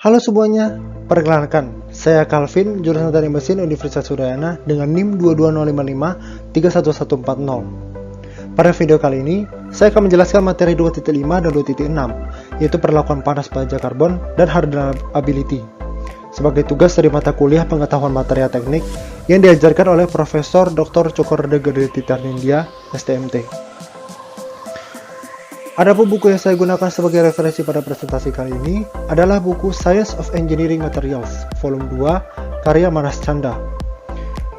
Halo semuanya, perkenalkan, saya Calvin, jurusan Teknik Mesin Universitas Udayana dengan NIM 22055 31140. Pada video kali ini, saya akan menjelaskan materi 2.5 dan 2.6, yaitu perlakuan panas baja karbon dan hardenability, sebagai tugas dari mata kuliah pengetahuan material teknik yang diajarkan oleh Profesor Dr. Cokorda Gedetitarnindya, STMT. Adapun buku yang saya gunakan sebagai referensi pada presentasi kali ini adalah buku Science of Engineering Materials, volume 2, karya Manas Canda.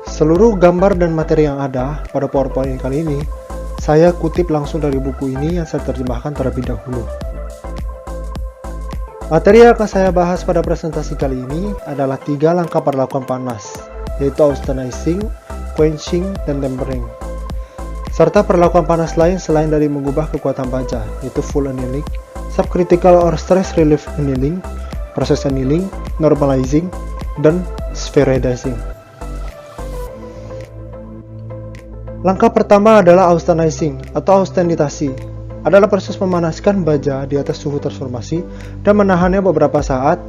Seluruh gambar dan materi yang ada pada PowerPoint kali ini, saya kutip langsung dari buku ini yang saya terjemahkan terlebih dahulu. Materi yang akan saya bahas pada presentasi kali ini adalah 3 langkah perlakuan panas, yaitu austenizing, quenching, dan tempering, serta perlakuan panas lain selain dari mengubah kekuatan baja, yaitu full annealing, subcritical or stress relief annealing, proses annealing, normalizing, dan spheroidizing. Langkah pertama adalah austenizing atau austenitasi, adalah proses memanaskan baja di atas suhu transformasi dan menahannya beberapa saat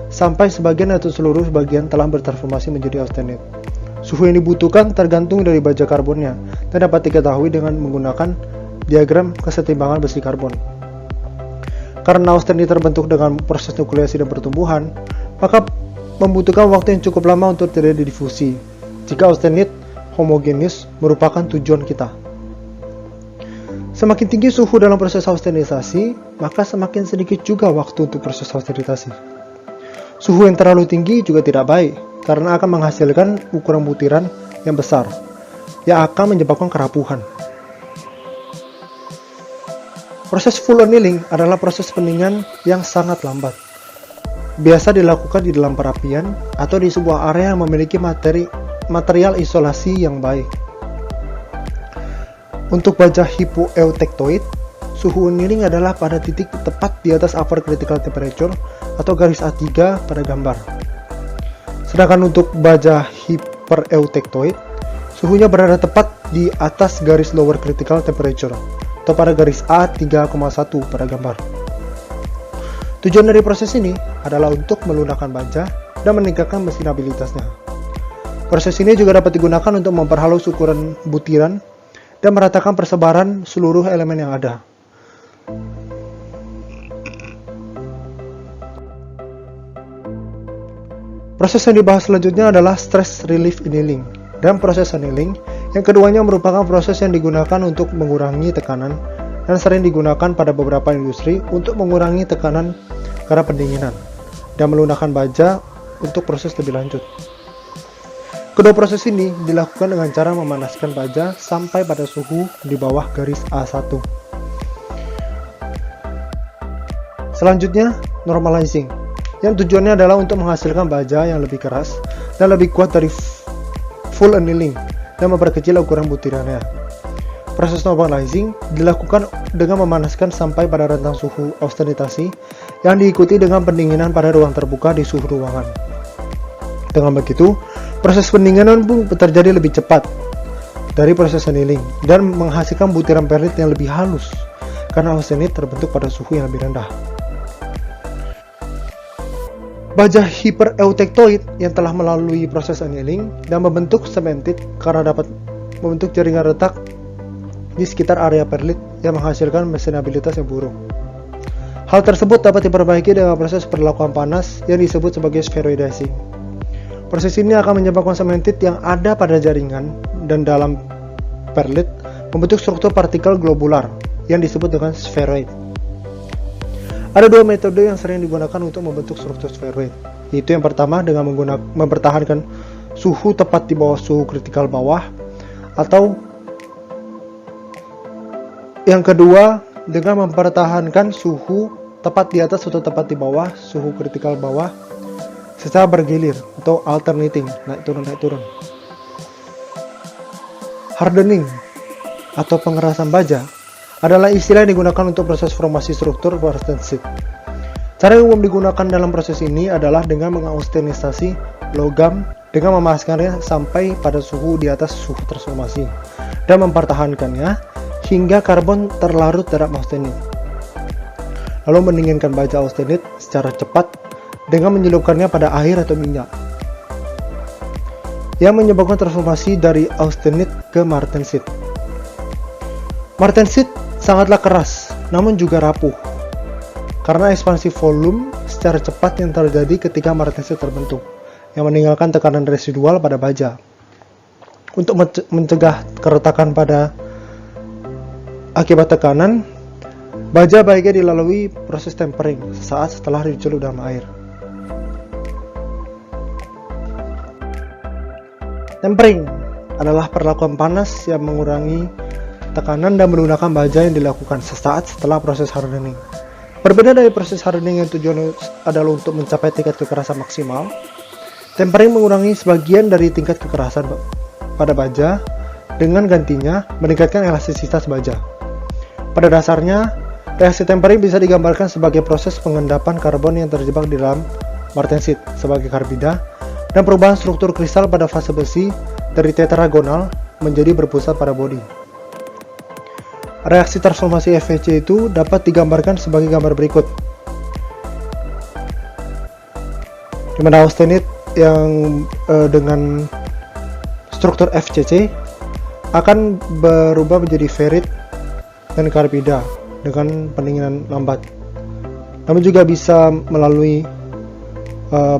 sampai sebagian atau seluruh bagian telah bertransformasi menjadi austenite. Suhu yang dibutuhkan tergantung dari baja karbonnya dan dapat diketahui dengan menggunakan diagram kesetimbangan besi karbon. Karena austenit terbentuk dengan proses nukleasi dan pertumbuhan, maka membutuhkan waktu yang cukup lama untuk terjadi difusi. Jika austenit homogenis merupakan tujuan kita. Semakin tinggi suhu dalam proses austenisasi, maka semakin sedikit juga waktu untuk proses austenitasi. Suhu yang terlalu tinggi juga tidak baik, karena akan menghasilkan ukuran butiran yang besar, yang akan menyebabkan kerapuhan. Proses full annealing adalah proses pendinginan yang sangat lambat. Biasa dilakukan di dalam perapian atau di sebuah area yang memiliki material isolasi yang baik. Untuk baja hypoeutectoid, suhu annealing adalah pada titik tepat di atas upper critical temperature atau garis A3 pada gambar. Sedangkan untuk baja hypereutectoid, suhunya berada tepat di atas garis lower critical temperature atau pada garis A3,1 pada gambar. Tujuan dari proses ini adalah untuk melunakkan baja dan meningkatkan mesinabilitasnya. Proses ini juga dapat digunakan untuk memperhalus ukuran butiran dan meratakan persebaran seluruh elemen yang ada. Proses yang dibahas selanjutnya adalah stress relief annealing dan proses annealing. Yang keduanya merupakan proses yang digunakan untuk mengurangi tekanan dan sering digunakan pada beberapa industri untuk mengurangi tekanan karena pendinginan dan melunakkan baja untuk proses lebih lanjut. Kedua proses ini dilakukan dengan cara memanaskan baja sampai pada suhu di bawah garis A1. Selanjutnya, normalizing, yang tujuannya adalah untuk menghasilkan baja yang lebih keras dan lebih kuat dari full annealing dan memperkecil ukuran butirannya. Proses normalizing dilakukan dengan memanaskan sampai pada rentang suhu austenitasi yang diikuti dengan pendinginan pada ruang terbuka di suhu ruangan. Dengan begitu, proses pendinginan pun terjadi lebih cepat dari proses annealing dan menghasilkan butiran perlit yang lebih halus karena austenit terbentuk pada suhu yang lebih rendah. Baja hypereutectoid yang telah melalui proses annealing dan membentuk cemented karena dapat membentuk jaringan retak di sekitar area perlit yang menghasilkan mesinabilitas yang buruk. Hal tersebut dapat diperbaiki dengan proses perlakuan panas yang disebut sebagai spheroidizing. Proses ini akan menyebabkan cemented yang ada pada jaringan dan dalam perlit membentuk struktur partikel globular yang disebut dengan spheroid. Ada dua metode yang sering digunakan untuk membentuk struktur spheroid, yaitu yang pertama dengan mempertahankan suhu tepat di bawah suhu kritikal bawah, atau yang kedua dengan mempertahankan suhu tepat di atas atau tepat di bawah suhu kritikal bawah secara bergilir atau alternating, naik turun. Hardening atau pengerasan baja adalah istilah yang digunakan untuk proses formasi struktur varstensit. Cara yang umum digunakan dalam proses ini adalah dengan mengaustenisasi logam dengan memanaskannya sampai pada suhu di atas suhu transformasi dan mempertahankannya hingga karbon terlarut dalam austenit. Lalu mendinginkan baja austenit secara cepat dengan menyelupkannya pada air atau minyak, yang menyebabkan transformasi dari austenit ke martensit. Martensit sangatlah keras, namun juga rapuh, karena ekspansi volume secara cepat yang terjadi ketika martensit terbentuk, yang meninggalkan tekanan residual pada baja. Untuk mencegah keretakan pada akibat tekanan, baja baiknya dilalui proses tempering sesaat setelah dicelup dalam air. Tempering adalah perlakuan panas yang mengurangi tekanan dan melunakkan baja yang dilakukan sesaat setelah proses hardening. Berbeda dari proses hardening yang tujuannya adalah untuk mencapai tingkat kekerasan maksimal, tempering mengurangi sebagian dari tingkat kekerasan pada baja, dengan gantinya meningkatkan elastisitas baja. Pada dasarnya, reaksi tempering bisa digambarkan sebagai proses pengendapan karbon yang terjebak di dalam martensit sebagai karbida, dan perubahan struktur kristal pada fase besi dari tetragonal menjadi berpusat pada bodi. Reaksi transformasi FEC itu dapat digambarkan sebagai gambar berikut, di mana austenit yang dengan struktur FCC akan berubah menjadi ferrit dan karbida dengan pendinginan lambat. Namun juga bisa melalui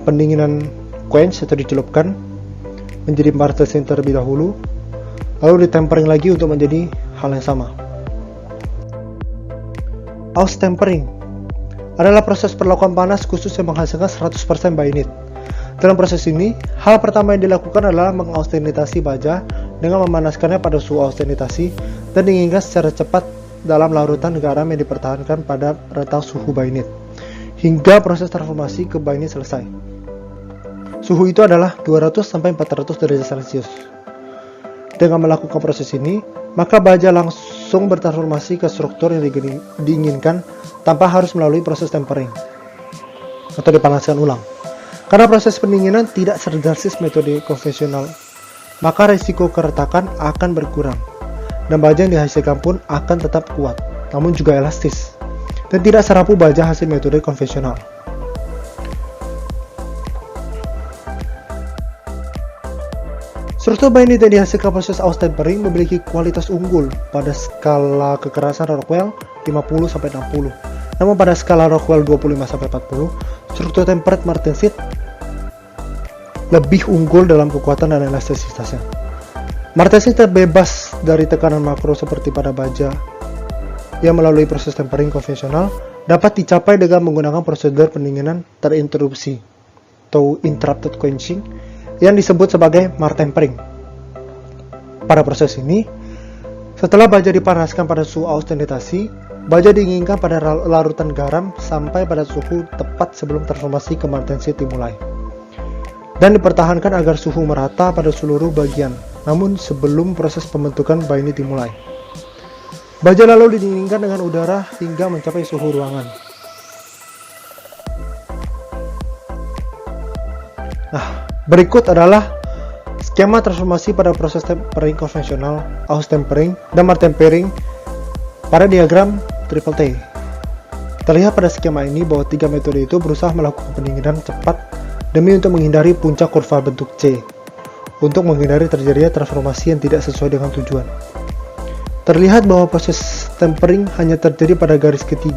pendinginan quench atau dicelupkan menjadi martensit terlebih dahulu, lalu ditempering lagi untuk menjadi hal yang sama. Austempering adalah proses perlakuan panas khusus yang menghasilkan 100% bainit. Dalam proses ini, hal pertama yang dilakukan adalah mengaustenitasi baja dengan memanaskannya pada suhu austenitasi dan dinginkan secara cepat dalam larutan garam yang dipertahankan pada rentang suhu bainit hingga proses transformasi ke bainit selesai. Suhu itu adalah 200-400 derajat Celcius. Dengan melakukan proses ini, maka baja langsung bertransformasi ke struktur yang diinginkan tanpa harus melalui proses tempering atau dipanaskan ulang. Karena proses pendinginan tidak sedrastis metode konvensional, maka risiko keretakan akan berkurang, dan baja yang dihasilkan pun akan tetap kuat, namun juga elastis, dan tidak serapuh baja hasil metode konvensional. Struktur bainit yang dihasilkan proses austempering memiliki kualitas unggul pada skala kekerasan Rockwell 50-60. Namun pada skala Rockwell 25-40, struktur tempered martensit lebih unggul dalam kekuatan dan elastisitasnya. Martensit terbebas dari tekanan makro seperti pada baja yang melalui proses tempering konvensional dapat dicapai dengan menggunakan prosedur pendinginan terinterupsi atau interrupted quenching yang disebut sebagai martempering. Pada proses ini, setelah baja dipanaskan pada suhu austenitasi, baja diinginkan pada larutan garam sampai pada suhu tepat sebelum transformasi ke martensit dimulai, dan dipertahankan agar suhu merata pada seluruh bagian, namun sebelum proses pembentukan bainit dimulai. Baja lalu didinginkan dengan udara hingga mencapai suhu ruangan. Berikut adalah skema transformasi pada proses tempering konvensional, austempering, dan martempering pada diagram triple T. Terlihat pada skema ini bahwa tiga metode itu berusaha melakukan pendinginan cepat demi untuk menghindari puncak kurva bentuk C, untuk menghindari terjadinya transformasi yang tidak sesuai dengan tujuan. Terlihat bahwa proses tempering hanya terjadi pada garis ketiga,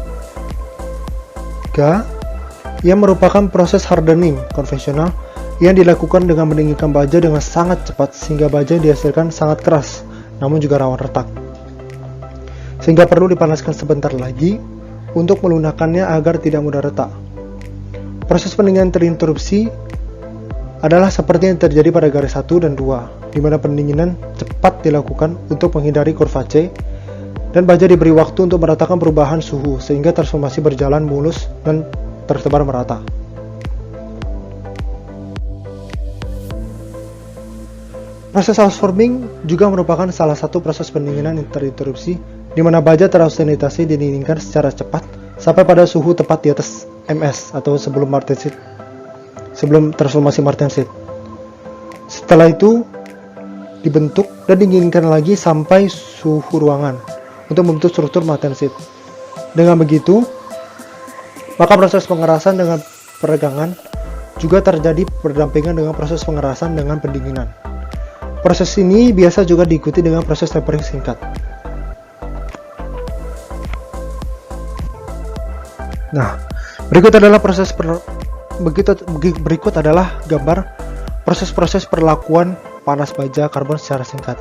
yang merupakan proses hardening konvensional yang dilakukan dengan mendinginkan baja dengan sangat cepat sehingga baja yang dihasilkan sangat keras, namun juga rawan retak, sehingga perlu dipanaskan sebentar lagi untuk melunakkannya agar tidak mudah retak. Proses pendinginan terinterupsi adalah seperti yang terjadi pada garis 1 dan 2, di mana pendinginan cepat dilakukan untuk menghindari kurva C, dan baja diberi waktu untuk meratakan perubahan suhu sehingga transformasi berjalan mulus dan tersebar merata. Proses housewarming juga merupakan salah satu proses pendinginan terinterupsi di mana baja teraustenitasi didinginkan secara cepat sampai pada suhu tepat di atas MS atau sebelum transformasi martensit. Setelah itu dibentuk dan didinginkan lagi sampai suhu ruangan untuk membentuk struktur martensit. Dengan begitu, maka proses pengerasan dengan peregangan juga terjadi berdampingan dengan proses pengerasan dengan pendinginan. Proses ini biasa juga diikuti dengan proses tempering singkat. Nah, berikut adalah gambar proses-proses perlakuan panas baja karbon secara singkat,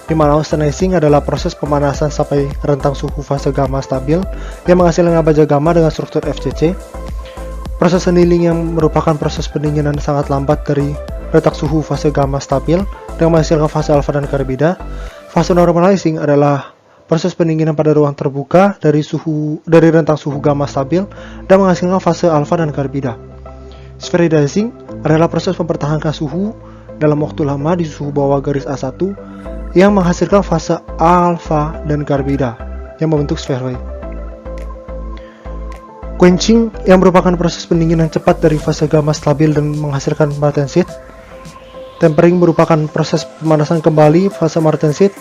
di mana austenizing adalah proses pemanasan sampai rentang suhu fase gamma stabil yang menghasilkan baja gamma dengan struktur FCC. Proses annealing yang merupakan proses pendinginan sangat lambat dari rentang suhu fase gamma stabil dengan menghasilkan fase alfa dan karbida. Fase normalizing adalah proses pendinginan pada ruang terbuka dari rentang suhu gamma stabil dan menghasilkan fase alfa dan karbida. Spheroidizing adalah proses mempertahankan suhu dalam waktu lama di suhu bawah garis A1 yang menghasilkan fase alfa dan karbida yang membentuk spheroid. Quenching yang merupakan proses pendinginan cepat dari fase gamma stabil dan menghasilkan martensit. Tempering merupakan proses pemanasan kembali fase martensit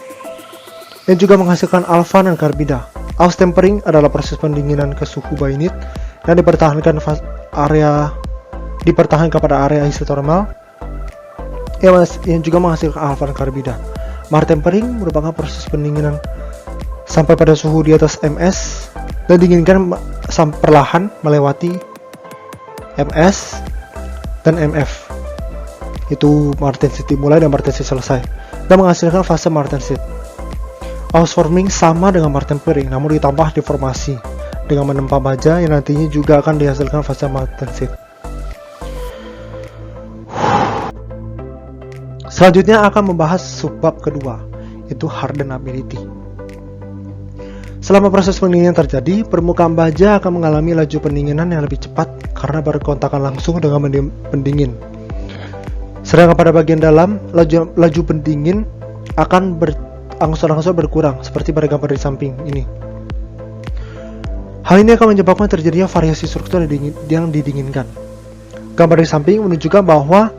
yang juga menghasilkan alfa dan karbida. Austempering adalah proses pendinginan ke suhu bainit yang dipertahankan pada area isotermal yang juga menghasilkan alfa dan karbida. Martempering merupakan proses pendinginan sampai pada suhu di atas MS dan dinginkan perlahan melewati MS dan MF. Itu martensit dimulai dan martensit selesai dan menghasilkan fase martensit. Ausforming sama dengan martempering namun ditambah deformasi dengan menempa baja yang nantinya juga akan dihasilkan fase martensit. Selanjutnya akan membahas subbab kedua, yaitu hardenability. Selama proses pendinginan terjadi, permukaan baja akan mengalami laju pendinginan yang lebih cepat karena berkontakan langsung dengan pendingin. Sedangkan pada bagian dalam, laju pendingin akan berangsur-angsur berkurang, seperti pada gambar di samping ini. Hal ini akan menyebabkan terjadinya variasi struktur yang didinginkan. Gambar di samping menunjukkan bahwa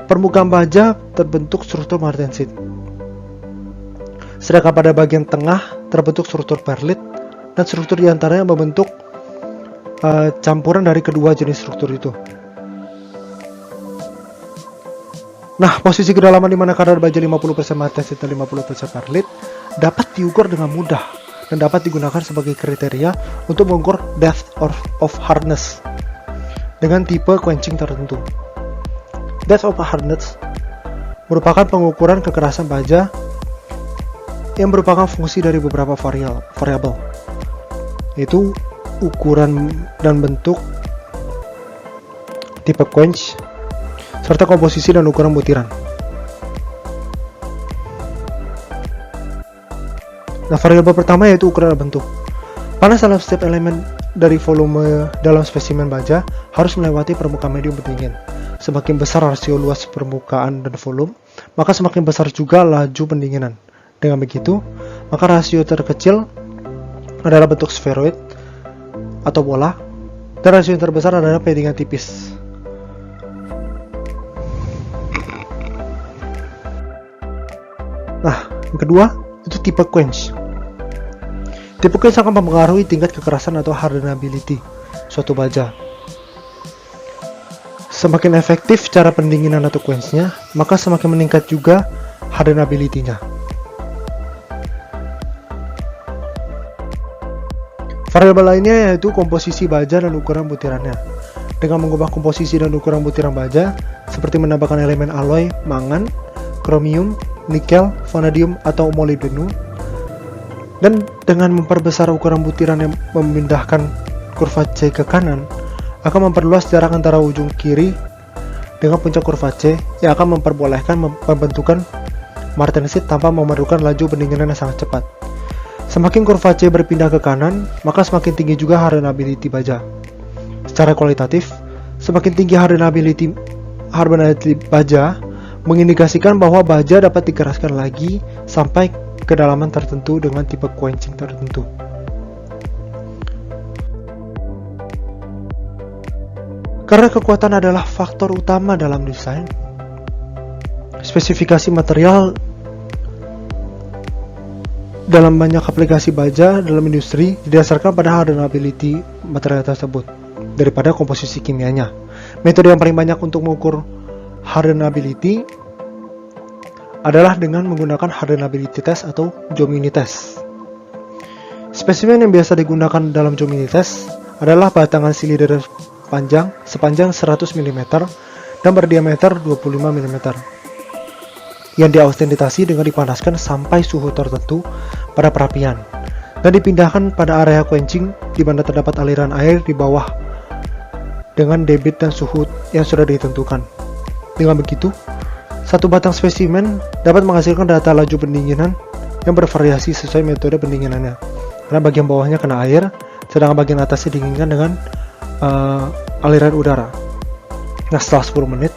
permukaan baja terbentuk struktur martensit. Sedangkan pada bagian tengah terbentuk struktur perlit dan struktur diantaranya membentuk campuran dari kedua jenis struktur itu. Nah, posisi kedalaman di mana kadar baja 50% martensit dan 50% perlit dapat diukur dengan mudah dan dapat digunakan sebagai kriteria untuk mengukur depth of hardness dengan tipe quenching tertentu. Depth of hardness merupakan pengukuran kekerasan baja yang merupakan fungsi dari beberapa variabel, yaitu ukuran dan bentuk, tipe quench, serta komposisi dan ukuran butiran. Nah, variabel pertama yaitu ukuran dan bentuk. Panas dalam setiap elemen dari volume dalam spesimen baja harus melewati permukaan medium pendingin. Semakin besar rasio luas permukaan dan volume, maka semakin besar juga laju pendinginan. Dengan begitu, maka rasio terkecil adalah bentuk spheroid atau bola, dan rasio yang terbesar adalah pendinginan tipis. Nah, yang kedua, itu tipe quench. Tipe quench akan mempengaruhi tingkat kekerasan atau hardenability suatu baja. Semakin efektif cara pendinginan atau quench-nya, maka semakin meningkat juga hardenability-nya. Variabel lainnya yaitu komposisi baja dan ukuran butirannya. Dengan mengubah komposisi dan ukuran butiran baja, seperti menambahkan elemen alloy, mangan, kromium, nikel, vanadium, atau molybdenum, dan dengan memperbesar ukuran butiran yang memindahkan kurva C ke kanan, akan memperluas jarak antara ujung kiri dengan puncak kurva C yang akan memperbolehkan pembentukan martensit tanpa memerlukan laju pendinginan yang sangat cepat. Semakin kurva C berpindah ke kanan, maka semakin tinggi juga hardenability baja. Secara kualitatif, semakin tinggi hardenability baja mengindikasikan bahwa baja dapat dikeraskan lagi sampai kedalaman tertentu dengan tipe quenching tertentu. Karena kekuatan adalah faktor utama dalam desain, spesifikasi material dalam banyak aplikasi baja dalam industri didasarkan pada hardenability material tersebut. daripada komposisi kimianya. Metode yang paling banyak untuk mengukur hardenability adalah dengan menggunakan hardenability test atau Jomini test. Spesimen yang biasa digunakan dalam Jomini test adalah batangan silinder sepanjang 100 mm dan berdiameter 25 mm yang diautentitasi dengan dipanaskan sampai suhu tertentu pada perapian dan dipindahkan pada area quenching di mana terdapat aliran air di bawah dengan debit dan suhu yang sudah ditentukan. Dengan begitu, satu batang spesimen dapat menghasilkan data laju pendinginan yang bervariasi sesuai metode pendinginannya. Karena bagian bawahnya kena air, sedangkan bagian atasnya dinginkan dengan aliran udara. Nah, setelah 10 menit,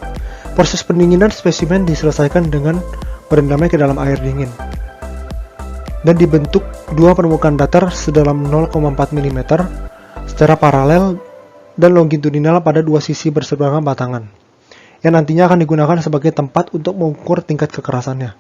proses pendinginan spesimen diselesaikan dengan berendamnya ke dalam air dingin dan dibentuk dua permukaan datar sedalam 0,4 mm secara paralel dan longitudinal pada dua sisi berseberangan batangan, yang nantinya akan digunakan sebagai tempat untuk mengukur tingkat kekerasannya.